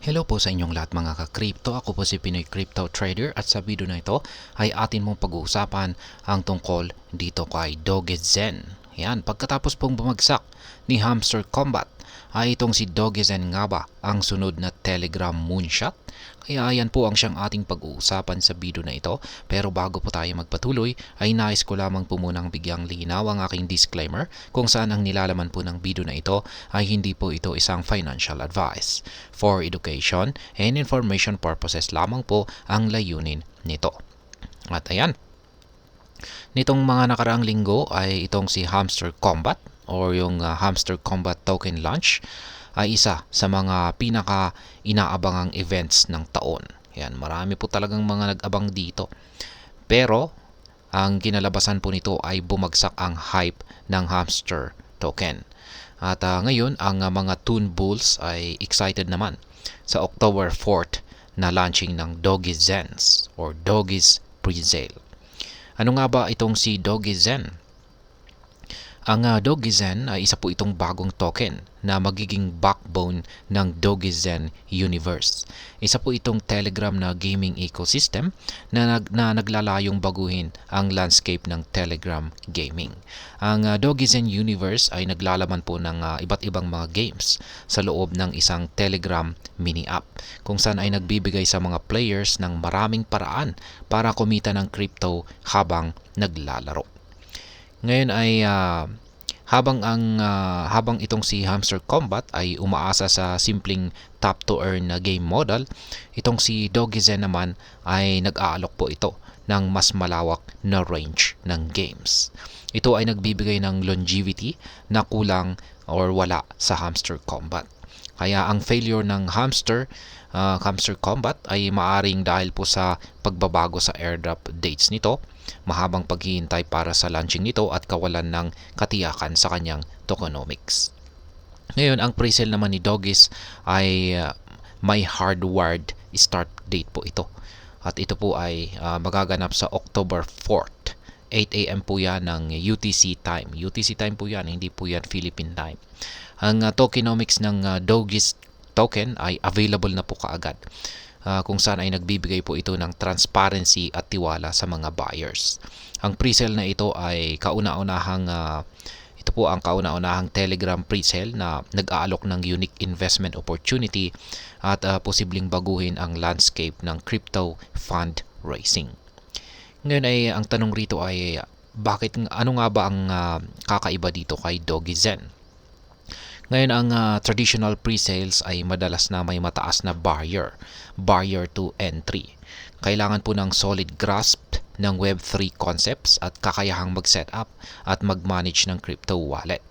Hello po sa inyong lahat mga ka-crypto. Ako po si Pinoy Crypto Trader at sa video na ito ay atin mong pag-uusapan ang tungkol dito kay Dogezen. Yan, pagkatapos pong bumagsak ni Hamster Combat ay itong si Dogezen nga ba ang sunod na Telegram moonshot? Kaya yan po ang siyang ating pag-uusapan sa video na ito. Pero bago po tayo magpatuloy ay nais ko lamang po munang bigyang linaw ang aking disclaimer kung saan ang nilalaman po ng video na ito ay hindi po ito isang financial advice. For education and information purposes lamang po ang layunin nito. At ayan, nitong mga nakaraang linggo ay itong si Hamster Combat or yung Hamster Combat Token Launch ay isa sa mga pinaka inaabangang events ng taon. Yan, marami po talagang mga nag-abang dito. Pero ang kinalabasan po nito ay bumagsak ang hype ng Hamster token. At ngayon, ang mga Toon Bulls ay excited naman sa October 4th na launching ng Dogizens or Dogiz Presale. Ano nga ba itong si Dogezen? Ang Dogezen ay isa po itong bagong token na magiging backbone ng Dogezen Universe. Isa po itong Telegram na gaming ecosystem na naglalayong baguhin ang landscape ng Telegram gaming. Ang Dogezen Universe ay naglalaman po ng iba't ibang mga games sa loob ng isang Telegram mini app kung saan ay nagbibigay sa mga players ng maraming paraan para kumita ng crypto habang naglalaro. Ngayon ay habang itong si Hamster Combat ay umaasa sa simpleng tap to earn na game model, itong si Dogezen naman ay nag-aalok po ito ng mas malawak na range ng games. Ito ay nagbibigay ng longevity na kulang or wala sa Hamster Combat. Kaya ang failure ng Hamster Combat ay maaring dahil po sa pagbabago sa airdrop dates nito, mahabang paghihintay para sa launching nito at kawalan ng katiyakan sa kanyang tokenomics. Ngayon, ang presale naman ni Dogiz ay may hardwired start date po ito. At ito po ay magaganap sa October 4th. 8 AM po yan ng UTC time. UTC time po yan, hindi po yan Philippine time. Ang tokenomics ng Dogiz token ay available na po kaagad. Kung saan ay nagbibigay po ito ng transparency at tiwala sa mga buyers. Ang presale na ito ay ito po ang kauna-unahang Telegram presale na nag-aalok ng unique investment opportunity at posibleng baguhin ang landscape ng crypto fund raising. Ngayon ay ang tanong rito ay ano nga ba ang kakaiba dito kay Dogezen? Ngayon, ang traditional pre-sales ay madalas na may mataas na barrier to entry. Kailangan po ng solid grasp ng Web3 concepts at kakayahang mag-set up at mag-manage ng crypto wallet.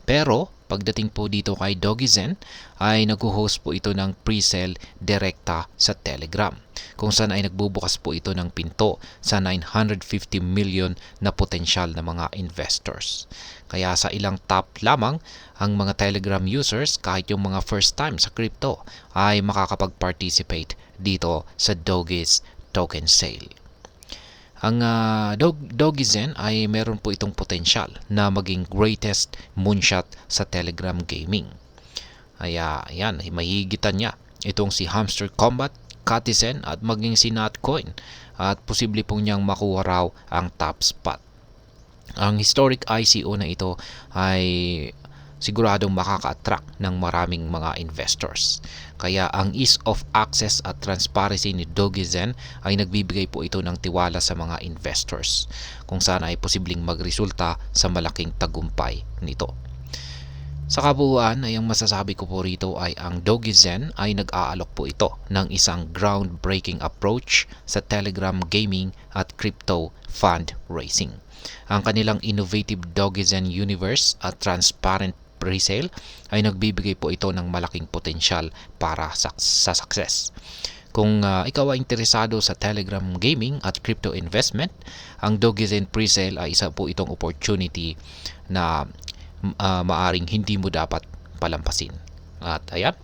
Pero, pagdating po dito kay Dogezen, ay nag-host po ito ng pre-sale direkta sa Telegram, kung saan ay nagbubukas po ito ng pinto sa 950 million na potensyal na mga investors. Kaya sa ilang top lamang, ang mga Telegram users, kahit yung mga first time sa crypto, ay makakapag-participate dito sa Dogiz token sale. Ang Dogezen ay meron po itong potensyal na maging greatest moonshot sa Telegram gaming. Kaya yan, mahigitan niya itong si Hamster Combat, Katizen at maging si Notcoin at posible po niyang makuha raw ang top spot. Ang historic ICO na ito ay siguradong makaka-attract ng maraming mga investors. Kaya ang ease of access at transparency ni Dogezen ay nagbibigay po ito ng tiwala sa mga investors, kung saan ay posibleng magresulta sa malaking tagumpay nito. Sa kabuuan ay ang masasabi ko po rito ay ang Dogezen ay nag-aalok po ito ng isang groundbreaking approach sa Telegram gaming at crypto fund raising. Ang kanilang innovative Dogezen Universe at transparent presale ay nagbibigay po ito ng malaking potensyal para sa success. Kung ikaw ay interesado sa Telegram gaming at crypto investment, ang Dogezen presale ay isa po itong opportunity na maaring hindi mo dapat palampasin. At ayan,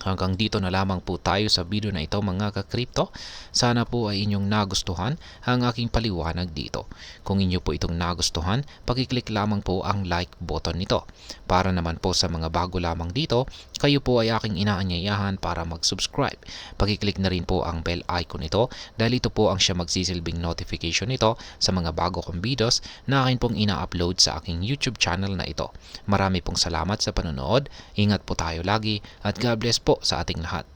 hanggang dito na lamang po tayo sa video na ito mga ka-crypto. Sana po ay inyong nagustuhan ang aking paliwanag dito. Kung inyo po itong nagustuhan, pakiclick lamang po ang like button nito. Para naman po sa mga bago lamang dito, kayo po ay aking inaanyayahan para mag-subscribe. Pakiclick na rin po ang bell icon ito dahil ito po ang siya magsisilbing notification nito sa mga bago kong videos na akin pong ina-upload sa aking YouTube channel na ito. Marami pong salamat sa panonood, ingat po tayo lagi at God bless po sa ating lahat.